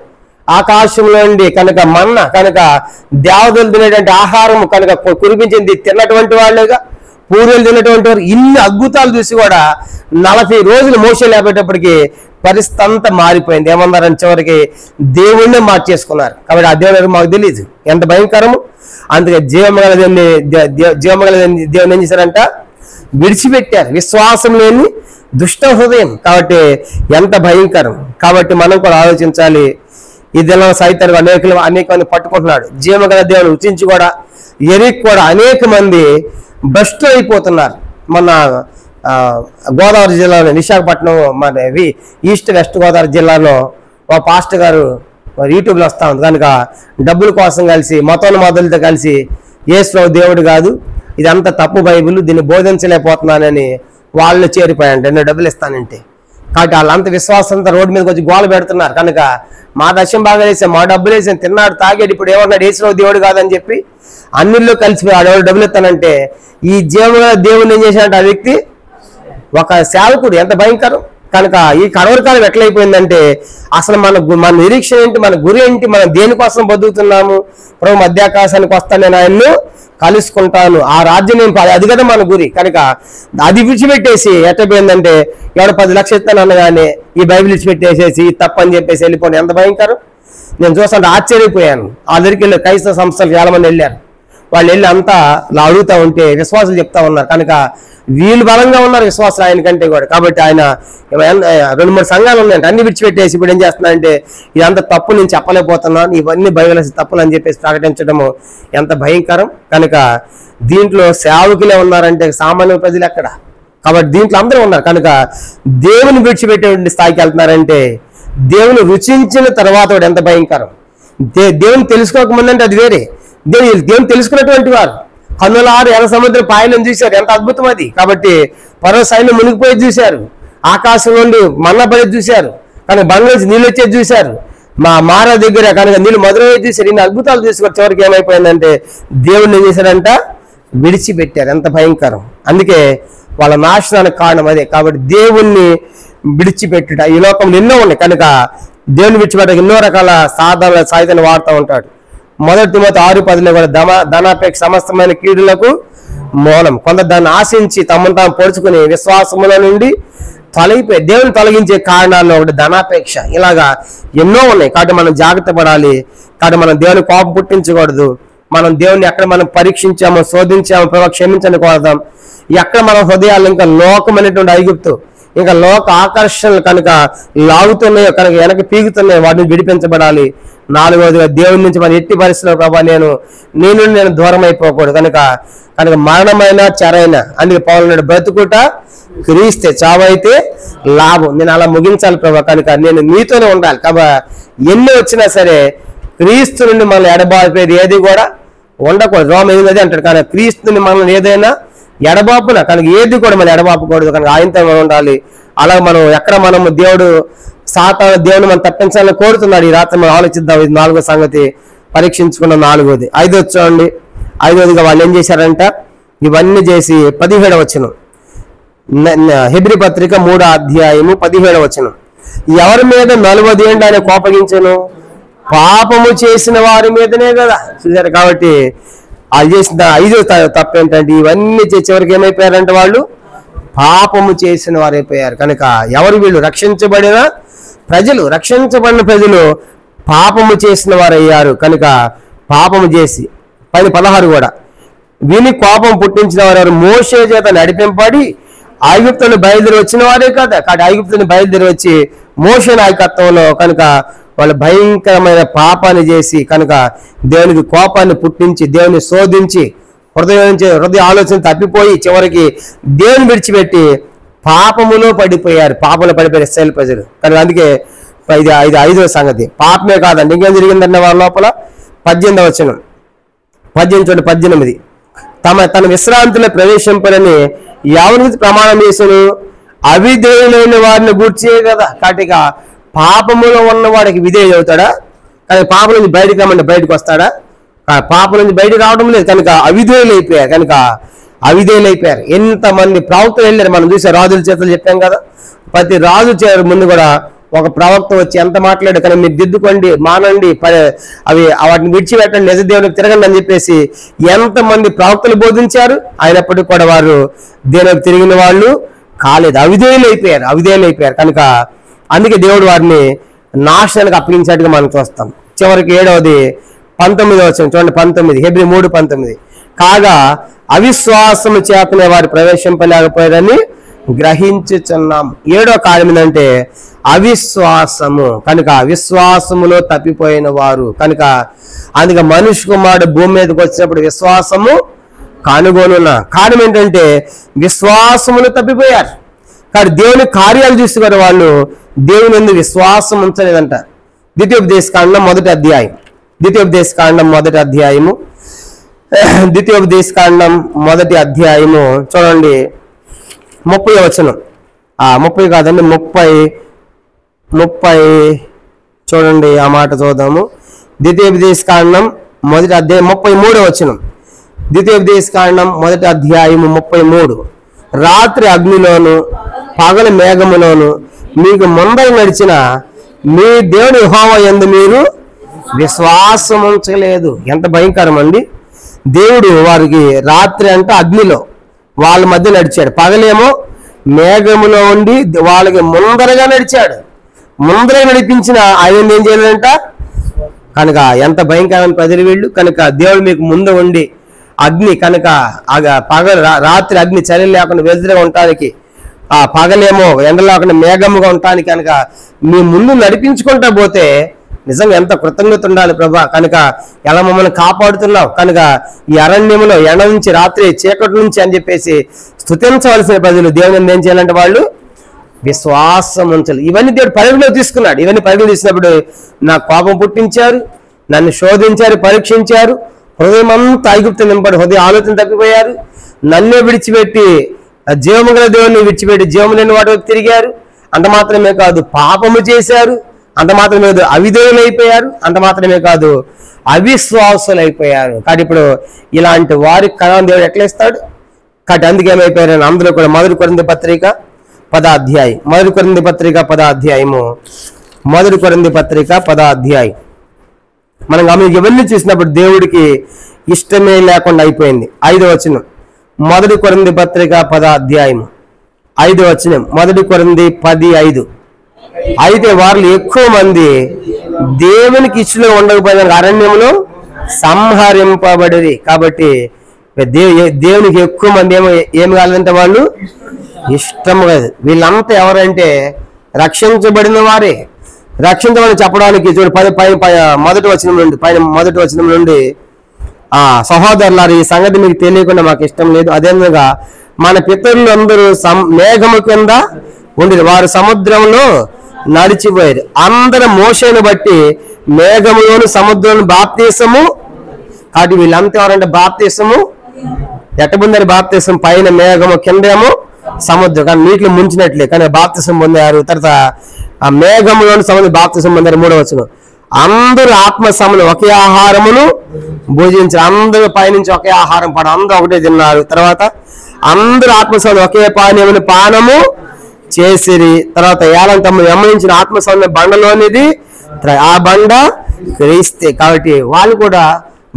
ఆకాశంలో ఉండి కనుక మన్న, కనుక దేవతలు తినేటువంటి ఆహారం కనుక కురిపించింది తిన్నటువంటి వాళ్ళేగా. పూర్వలు తిన్నటువంటి వారు. ఇన్ని అద్భుతాలు చూసి కూడా 40 రోజులు మోషే లేపేటప్పటికి పరిస్థితి అంతా మారిపోయింది. ఏమన్నారని చివరికి దేవుణ్ణే మార్చేసుకున్నారు. కాబట్టి ఆ దేవుడు మాకు తెలియదు ఎంత భయంకరము. అందుకే జీవమగల దేవుని ఏం చేశారంట? విడిచిపెట్టారు. విశ్వాసం లేని దుష్ట హృదయం. కాబట్టి ఎంత భయంకరం. కాబట్టి మనం కూడా ఆలోచించాలి. ఇదిలా సైతాను అనేకమంది పట్టుకుంటున్నాడు. జీవమగల దేవుని రుచించి కూడా ఎరిక్ కూడా అనేక మంది భ్రష్టు అయిపోతున్నారు. మన గోదావరి జిల్లాలో విశాఖపట్నం, మన ఈస్ట్ వెస్ట్ గోదావరి జిల్లాలో ఒక పాస్టర్ గారు యూట్యూబ్లో వస్తూ ఉంది. కనుక డబ్బుల కోసం కలిసి మతోన్మాదులతో కలిసి యేసు దేవుడు కాదు, ఇదంతా తప్పు బైబిల్, దీన్ని బోధించలేకపోతున్నానని వాళ్ళు చేరిపోయాయంటే నేను డబ్బులు ఇస్తానంటే. కాబట్టి వాళ్ళంత విశ్వాసంతో రోడ్డు మీదకి వచ్చి గోల పెడుతున్నారు. కనుక మా దశం బాగా వేసాం, మా డబ్బులు వేసాం, తిన్నాడు, తాగాడు, ఇప్పుడు ఏమన్నాడు యేసు దేవుడు కాదని చెప్పి అన్నిల్లో కలిసిపోయి ఆడవాళ్ళు డబ్బులు ఇస్తానంటే ఈ జీవముగా దేవుని ఏం చేశాడంటే ఆ వ్యక్తి ఒక సేవకుడు. ఎంత భయంకరం. కనుక ఈ కడవరకాలం ఎట్లయిపోయిందంటే అసలు మన నిరీక్షణ ఏంటి, మన గురి ఏంటి, మనం దేనికోసం బతుకుతున్నాము? ప్రభు మధ్యాకాశానికి వస్తాను, నేను ఆయన్ను కలుసుకుంటాను, ఆ రాజ్యం నేను అది కదా మన గురి. కనుక అది విడిచిపెట్టేసి ఎట్టపోయిందంటే ఎవడో 10 లక్షలు ఇస్తాను అనగానే ఈ బైబిల్ విడిచిపెట్టేసేసి తప్పని చెప్పేసి వెళ్ళిపోండి. ఎంత భయంకరం. నేను చూస్తుంటే ఆశ్చర్యపోయాను. ఆ దగ్గరికి వెళ్ళి క్రైస్తవ సంస్థలు చాలా మంది వెళ్ళారు. వాళ్ళు వెళ్ళి అంతా అడుగుతూ ఉంటే విశ్వాసాలు చెప్తా ఉన్నారు. కనుక వీళ్ళు బలంగా ఉన్నారు విశ్వాసాలు ఆయన కంటే కూడా. కాబట్టి ఆయన 2-3 సంఘాలు ఉన్నాయంటే అన్ని విడిచిపెట్టేసి ఇప్పుడు ఏం చేస్తున్నారంటే ఇదంతా తప్పు, నేను చెప్పలేకపోతున్నాను, ఇవన్నీ బైబిల్ తప్పులు అని చెప్పేసి ప్రకటించడము ఎంత భయంకరం. కనుక దీంట్లో సేవకులే ఉన్నారంటే సామాన్య ప్రజలు ఎక్కడ? కాబట్టి దీంట్లో అందరూ ఉన్నారు. కనుక దేవుని విడిచిపెట్టేటువంటి స్థాయికి వెళ్తున్నారంటే దేవుని రుచించిన తర్వాత వాడు ఎంత భయంకరం. దేవుని తెలుసుకోకముందంటే అది వేరే. దేవుని తెలుసుకున్నటువంటి వారు కన్నులారు ఎర్ర సముద్రం పాయలను చూశారు, ఎంత అద్భుతం అది. కాబట్టి పర్వ సైన్యం మునిగిపోయి చూశారు, ఆకాశం నుండి మన్న పడేది చూశారు, కానీ బంగ్లాదేశ్ నీళ్ళు వచ్చేది చూశారు, మారా దగ్గర కనుక నీళ్ళు మధురమై తీసారు, ఇన్ని అద్భుతాలు తీసుకొచ్చి చివరికి ఏమైపోయిందంటే దేవుడిని ఏం చేశారంట, విడిచిపెట్టారు. ఎంత భయంకరం! అందుకే వాళ్ళ నాశనానికి కారణం అదే. కాబట్టి దేవుణ్ణి విడిచిపెట్టుట. ఈ లోకంలో ఎన్నో ఉన్నాయి కనుక దేవుని విడిచిపెట్టక ఎన్నో రకాల సాధనలు వాడుతూ ఉంటాడు. 1 తిమోతి 6:10 కూడా ధనాపేక్ష సమస్తమైన కీడులకు మూలం. కొందరు దాన్ని ఆశించి తమను తాము పొడుచుకుని విశ్వాసముల నుండి తొలగిపోయి దేవుని తొలగించే కారణాల్లో ఒకటి ధనాపేక్ష. ఇలాగా ఎన్నో ఉన్నాయి. కాబట్టి మనం జాగ్రత్త పడాలి. కాబట్టి మనం దేవుని కోపం పుట్టించకూడదు. మనం దేవుని ఎక్కడ మనం పరీక్షించామో, శోధించామో ప్రభు క్షమించని కోరదాం. ఎక్కడ మన హృదయాలు ఇంకా లోకమైనటువంటి ఐగుప్తు, ఇంకా లోక ఆకర్షణలు కనుక లాగుతున్నాయో, కనుక వెనక పీగుతున్నాయో, వాటిని విడిపించబడాలి. 4వదిగా దేవుని నుంచి మన ఎట్టి పరిస్థితుల్లో ప్రభా నేను దూరం అయిపోకూడదు. కనుక మరణమైన చెరైన, అందుకే పౌలు బ్రతుకుట క్రీస్తే, చావైతే లాభం. నేను అలా ముగించాలి ప్రభా. కనుక నేను మీతోనే ఉండాలి. కాబట్టి ఎన్ని వచ్చినా సరే క్రీస్తు నుండి మనల్ని ఎడబాపేది ఏది కూడా ఉండకూడదు. రోమ 8 అంటాడు. కానీ క్రీస్తుని మనల్ని ఏదైనా ఎడబాపున కనుక ఏది కూడా మనం ఎడబాపకూడదు. కనుక ఆయనతో మనం ఉండాలి. అలా మనం ఎక్కడ మనము దేవుని మనం తప్పించాలని కోరుతున్నాడు. ఈ రాత్రి మనం ఆలోచిద్దాం. ఇది 4వ సంగతి పరీక్షించుకున్న 4వది. 5 చూడండి. 5వదిగా వాళ్ళు ఏం చేశారంట, ఇవన్నీ చేసి 17వ వచనం, హెబ్రీ పత్రిక 3వ అధ్యాయము 17వ వచనం, ఎవరి మీద 40 ఏంటి ఆయన కోపగించను, పాపము చేసిన వారి మీదనే కదా. చూసారు. కాబట్టి వాళ్ళు చేసిన 5వ తప్పు ఏంటంటే ఇవన్నీ చివరికి ఏమైపోయారంటే వాళ్ళు పాపము చేసిన వారు అయిపోయారు. కనుక ఎవరు వీళ్ళు? రక్షించబడిన ప్రజలు పాపము చేసిన వారు అయ్యారు. కనుక పాపము చేసి 16 కూడా వీని కోపం పుట్టించిన వారు మోషే చేత నడిపింపబడి ఐగుప్తుని బయలుదేరి వచ్చిన వారే కదా. కాబట్టి ఐగుప్తుని బయలుదేరి వచ్చి మోషే నాయకత్వంలో కనుక వాళ్ళు భయంకరమైన పాపాన్ని చేసి కనుక దేవునికి కోపాన్ని పుట్టించి దేవుని శోధించి హృదయ ఆలోచన తప్పిపోయి చివరికి దేవుని విడిచిపెట్టి పాపములో పడిపోయారు. ఇశ్రాయేలు ప్రజలు. కనుక అందుకే ఇది 5వ సంగతి. పాపమే కాదండి, ఇంకేం జరిగిందంటే వాళ్ళ లోపల 18వ వచనం, 18 తన విశ్రాంతిలో ప్రవేశింపరని ఎవరికి ప్రమాణం చేశాను? అవిధేయులైన వారిని గూర్చే కదా. కాబట్టి పాపములో ఉన్నవాడికి విధేయుడు అవుతాడా? కానీ పాపం నుంచి బయటకు రమ్మంటే బయటకు వస్తాడా? పాపం నుంచి బయటకు రావడం లేదు. కనుక అవిధేయులైపోయారు. ఎంతమంది ప్రవక్తలు వెళ్ళారు మనం చూసారు. రాజుల చేతులు చెప్పాం కదా. ప్రతి రాజు ముందు కూడా ఒక ప్రవక్త వచ్చి ఎంత మాట్లాడు, కానీ మీరు దిద్దుకోండి, మానండి, వాటిని విడిచిపెట్టండి, నిజ దేవునికి తిరగండి అని చెప్పేసి ఎంతమంది ప్రవక్తలు బోధించారు. అయినప్పటికీ కూడా వారు దేవునికి తిరిగిన వాళ్ళు కాలేదు. అవిధేయులైపోయారు. కనుక అందుకే దేవుడు వారిని నాశనానికి అప్పగించేట్టుగా మనం చూస్తాం. చివరికి 7వది 19వ వచనం చూడండి. 19 హెబ్రీ 3:19 కాగా అవిశ్వాసము చేతనే వారు ప్రవేశింపలేకపోయారని గ్రహించుచున్నాం. 7వ కార్యం ఏంటంటే అవిశ్వాసము. కనుక అవిశ్వాసములో తప్పిపోయిన వారు. కనుక అందుకే మనుష్య కుమారుడు భూమి మీదకి వచ్చినప్పుడు విశ్వాసము కనుగొనున్న కారణం ఏంటంటే విశ్వాసములు తప్పిపోయారు. కానీ దేవుని కార్యాలు చూస్తున్నారు వాళ్ళు దేవుని ఎందుకు విశ్వాసం ఉంచలేదంట. ద్వితీయోపదేశకాండం మొదటి అధ్యాయము చూడండి 30వ వచనం. 30 కాదండి 30 చూడండి. ఆ మాట చూద్దాము. ద్వితీయోపదేశకాండం మొదటి అధ్యాయం 33వ వచనం. ద్వితీయోపదేశకాండం మొదటి అధ్యాయము 33 రాత్రి అగ్నిలోను పగలు మేఘములోను మీకు ముందర నడిచిన మీ దేవుని యెహోవా యందు మీరు విశ్వాసం ఉంచలేదు. ఎంత భయంకరం అండి. దేవుడు వారికి రాత్రి అంటే అగ్నిలో వాళ్ళ మధ్య నడిచాడు, పగలేమో మేఘములో ఉండి వాళ్ళకి ముందరగా నడిచాడు. ముందరగా నడిపించిన ఆయన ఏం చేయలేదంట. కనుక ఎంత భయంకరమైన ప్రజలు వీళ్ళు. కనుక దేవుడు మీకు ముందు ఉండి అగ్ని కనుక రాత్రి అగ్ని చలి లేకుండా వెలుతురుగా ఉండటానికి, ఆ పగలేమో ఎండ లేకుండా మేఘముగా ఉండటానికి కనుక మీ ముందు నడిపించుకుంటా పోతే నిజంగా ఎంత కృతజ్ఞత ఉండాలి ప్రభా. కనుక ఎలా మమ్మల్ని కాపాడుతున్నావు. కనుక ఈ అరణ్యంలో ఎండ నుంచి రాత్రి చీకటి నుంచి అని చెప్పేసి స్తుతించవలసిన ప్రజలు దేవుని ఏం చేయాలంటే వాళ్ళు విశ్వాసం ఉంచాలి. ఇవన్నీ దేవుడు పరిగణలో తీసుకున్నాడు. ఇవన్నీ పరిగణలో తీసినప్పుడు నా కోపం పుట్టించారు, నన్ను శోధించారు, పరీక్షించారు, హృదయం అంతా ఐగుప్తు నింపడి హృదయ ఆలోచన తప్పిపోయారు, నన్నే విడిచిపెట్టి జీవము గల దేవుని విడిచిపెట్టి జీవము లేని వాటి తిరిగారు. అంత మాత్రమే కాదు పాపము చేశారు, అంత మాత్రమే కాదు, అవిధేయులైపోయారు. అంత మాత్రమే కాదు, అవిశ్వాసులైపోయారు. కాబట్టి ఇప్పుడు ఇలాంటి వారికి కణాన్ని దేవుడు ఎట్లా ఇస్తాడు? కాబట్టి అందుకే ఏమైపోయారు అందరూ కూడా. 1 కొరింథీ పత్రిక 10వ అధ్యాయం, 1 కొరింథీ పత్రిక 10వ అధ్యాయము, 1 కొరింథీ పత్రిక 10వ అధ్యాయం. మనం ఇవన్నీ చూసినప్పుడు దేవుడికి ఇష్టమే లేకుండా అయిపోయింది. 5వ వచనం, 1 కొరింథీ పత్రిక 10వ అధ్యాయము 5వ వచనం, 1 కొరింథీ 10:5. అయితే వారిలో ఎక్కువ మంది దేవునికి ఇష్టలో ఉండకపోయిన అరణ్యంలో సంహరింపబడి. కాబట్టి దేవునికి ఎక్కువ మంది ఏమి కావాలంటే వాళ్ళు ఇష్టం కాదు. వీళ్ళంతా ఎవరంటే రక్షించబడిన వారే. రక్షించబడి చెప్పడానికి చూడు మొదటి వచనం నుండి సహోదరులారు, ఈ సంగతి మీకు తెలియకుండా మాకు ఇష్టం లేదు. అదేవిధంగా మన పితరులు అందరూ మేఘము కింద ఉండి వారు సముద్రంలో నడిచిపోయారు. అందరూ మోషేను బట్టి మేఘములోను సముద్రంలో బాప్తీసము. కాబట్టి వీళ్ళంతా ఎవరంటే బాప్తీసము ఎట్ట పొందారు? బాప్తీసం పైన మేఘము, కిందేమో సముద్రం, కానీ నీటిలో ముంచినట్లే కానీ బాప్తీసం పొందారు. తర్వాత ఆ మేఘములోని సముద్రం బాప్తీసం పొందారు. 3వ వచనం, అందరూ ఆత్మ సమలు ఒకే ఆహారమును భోజించారు. అందరూ పైనుంచి ఒకే ఆహారం పడ, అందరూ ఒకటే తిన్నారు. తర్వాత అందరూ ఆత్మసమలు ఒకే పానీయమును పానము చేసిరి. తర్వాత ఏళ్ళని తమ్ముడు వెంబడించిన ఆత్మసమల బండలోనిది ఆ బండ క్రీస్తే. కాబట్టి వాళ్ళు కూడా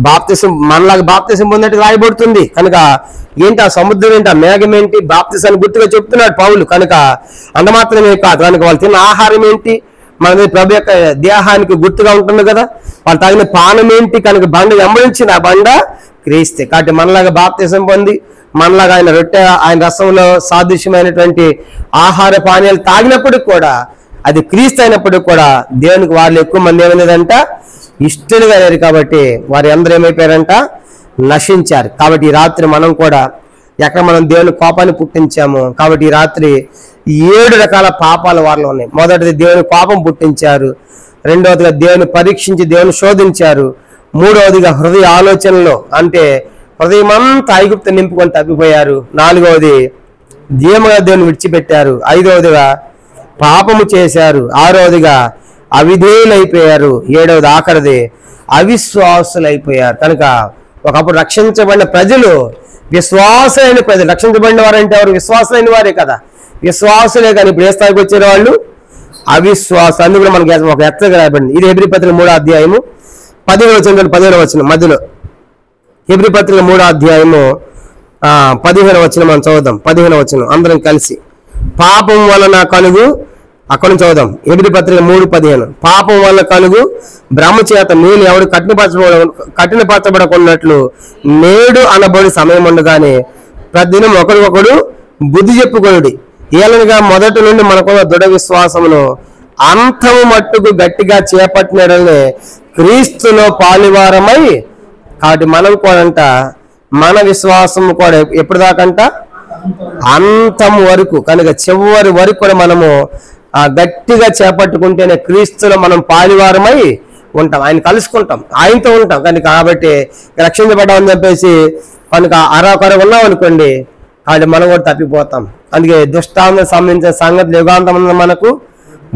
బాప్తిసం మనలాగా బాప్తిసం పొందినట్టు రాయబడుతుంది. కనుక ఏంటి ఆ సముద్రం ఏంటి, ఆ మేఘం ఏంటి, బాప్తిసాన్ని గుర్తుగా చెప్తున్నాడు పౌలు. కనుక అంత మాత్రమే కాదు, కనుక వాళ్ళు తిన్న ఆహారం ఏంటి, మన ప్రభు యొక్క దేహానికి గుర్తుగా ఉంటుంది కదా. వాళ్ళు తాగిన పానం ఏంటి, కనుక బండ వెంబడించిన ఆ బండ క్రీస్తే. కాబట్టి మనలాగా బాప్తిసం పొంది మనలాగా ఆయన రొట్టె, ఆయన రసంలో సాదృశ్యమైనటువంటి ఆహార పానీయాలు తాగినప్పటికి కూడా అది క్రీస్తు అయినప్పటికి కూడా దేవునికి వాళ్ళు ఎక్కువ మంది ఏమైనదంట ఇష్టలుగా లేరు. కాబట్టి వారి అందరూ ఏమైపోయారంట నశించారు. కాబట్టి ఈ రాత్రి మనం కూడా ఎక్కడ మనం దేవుని కోపాన్ని పుట్టించాము. కాబట్టి ఈ రాత్రి 7 రకాల పాపాలు వారిలో ఉన్నాయి. మొదటిది దేవుని కోపం పుట్టించారు, రెండవదిగా దేవుని పరీక్షించి దేవుని శోధించారు, మూడవదిగా హృదయ ఆలోచనలో అంటే హృదయం అంతా ఐగుప్తు నింపుకొని తప్పిపోయారు, నాలుగవది జీవముగా దేవుని విడిచిపెట్టారు, ఐదవదిగా పాపము చేశారు, ఆరవదిగా అవిధేయులైపోయారు, ఏడవది ఆఖరిది అవిశ్వాసులైపోయారు. కనుక ఒకప్పుడు రక్షించబడిన ప్రజలు విశ్వాసమైన ప్రజలు. రక్షించబడిన వారంటే ఎవరు? విశ్వాసమైన వారే కదా, విశ్వాసులే. కానీ ఇప్పుడు ఏ స్థాయికి వచ్చారు వాళ్ళు? అవిశ్వాసం. అందుకు మనకి ఒక హెచ్చరిక రాయబడింది. ఇది హెబ్రీ పత్రిక 3వ అధ్యాయము 15వ వచనం మధ్యలో. హెబ్రీ పత్రిక 3వ అధ్యాయము 15వ వచనం మనం చదువుదాం. 15వ వచనం అందరం కలిసి. పాపం వలన కలుగు, అక్కడ నుంచి చదువుదాం. హెబ్రీ పత్రిక 3:15. పాపం వల్ల కలుగు భ్రమ చేత మీరు ఎవరు కఠినపరచబడకున్నట్లు నేడు అనబడి సమయం ఉండగానే ప్రతిదినం ఒకరికొకడు బుద్ధి చెప్పుకొనుడి. ఏలనగా మొదటి నుండి మనకున్న దృఢ విశ్వాసమును అంతము మట్టుకు గట్టిగా చేపట్టిననే క్రీస్తులో పాలివారమై. కాబట్టి మనం కూడా మన విశ్వాసము కూడా ఎప్పుడు దాకంట? అంతం వరకు. కనుక చివరి వరకు కూడా మనము గట్టిగా చేపట్టుకుంటేనే క్రీస్తులో మనం పాలివారమై ఉంటాం, ఆయన కలుసుకుంటాం, ఆయనతో ఉంటాం. కనుక కాబట్టి రక్షించబడ్డామని చెప్పేసి కనుక అరకొర ఉన్నాం అనుకోండి, కాబట్టి మనం కూడా తప్పిపోతాం. అందుకే దుష్టాంతం సంబంధించిన సంగతి యుగాంతం మనకు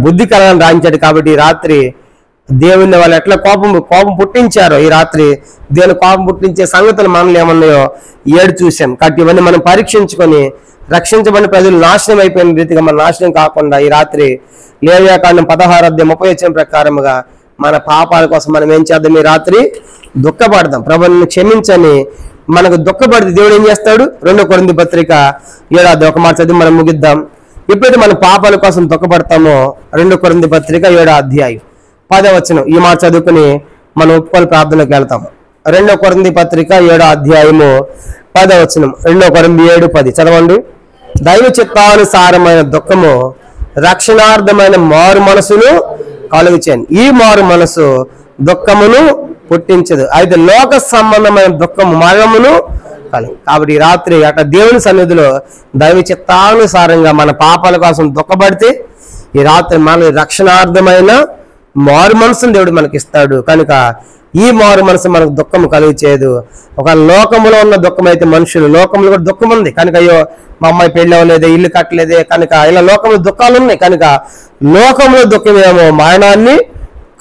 బుద్ధి కలగాలని రాయించాడు. కాబట్టి ఈ రాత్రి దేవుని వాళ్ళు ఎట్లా కోపం పుట్టించారో, ఈ రాత్రి దేవుని కోపం పుట్టించే సంగతులు మనలో ఏమన్నాయో 7 చూసాం. కాబట్టి ఇవన్నీ మనం పరీక్షించుకొని రక్షించబడిన ప్రజలు నాశనం అయిపోయిన రీతిగా మన నాశనం కాకుండా ఈ రాత్రి లేవియాకాండం 16:30 ప్రకారముగా మన పాపాల కోసం మనం ఏం చేద్దాం? ఈ రాత్రి దుఃఖపడదాం, ప్రభువుని క్షమించని మనకు దుఃఖపడితే దేవుడు ఏం చేస్తాడు? 2 కొరింథీ పత్రిక 7వ ఒక మాట చదివి మనం ముగిద్దాం. ఎప్పుడైతే మన పాపాల కోసం దుఃఖపడతామో 2 కొరింథీ పత్రిక 7వ అధ్యాయం 10వ వచనం ఈ మాట చదువుకుని మనం ఒప్పుకొని ప్రార్థనకు వెళ్తాం. 2 కొరింథీ పత్రిక 7వ అధ్యాయము 10వ వచనం. 2 కొరింథీ 7:10 చదవండి. దైవ చిత్తానుసారమైన దుఃఖము రక్షణార్థమైన మారు మనసును కలుగుచేయండి. ఈ మారు మనసు దుఃఖమును పుట్టించదు, అయితే లోక సంబంధమైన దుఃఖము మరణమును కలుగు. కాబట్టి ఈ రాత్రి అట్లా దేవుని సన్నిధిలో దైవ చిత్తానుసారంగా మన పాపాల కోసం దుఃఖపడితే ఈ రాత్రి మన రక్షణార్థమైన మారు మనసును దేవుడు మనకి ఇస్తాడు. కనుక ఈ మారు మనసు మనకు దుఃఖము కలుగు చేయదు. ఒక లోకములో ఉన్న దుఃఖం అయితే మనుషులు లోకంలో కూడా దుఃఖం ఉంది. కనుక అయ్యో మా అమ్మాయి పెళ్ళి అవ్వలేదే, ఇల్లు కట్టలేదే, కనుక ఇలా లోకంలో దుఃఖాలు ఉన్నాయి. కనుక లోకంలో దుఃఖమేమో మరణాన్ని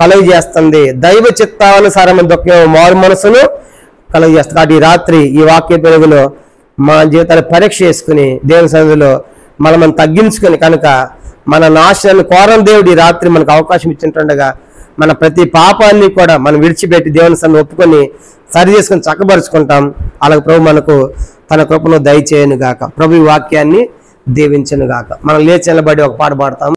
కలుగు చేస్తుంది, దైవ చిత్తానుసారమైన దుఃఖమేమో మారు మనసును కలుగు చేస్తుంది. కాబట్టి ఈ రాత్రి ఈ వాక్య పెరుగులో మా జీవితాన్ని పరీక్ష చేసుకుని దేవుని సన్నిధిలో మనం తగ్గించుకొని, కనుక మన నాశనాన్ని కోరని దేవుడు ఈ రాత్రి మనకు అవకాశం ఇచ్చింటుండగా మన ప్రతి పాపాన్ని కూడా మనం విడిచిపెట్టి దేవుని సన్నిధిని ఒప్పుకొని సరి చేసుకొని చక్కబరుచుకుంటాం. అలాగే ప్రభు మనకు తన కృపను దయచేయను గాక. ప్రభు ఈ వాక్యాన్ని దీవించను గాక. మనం లేచి నిలబడి ఒక పాట పాడతాం.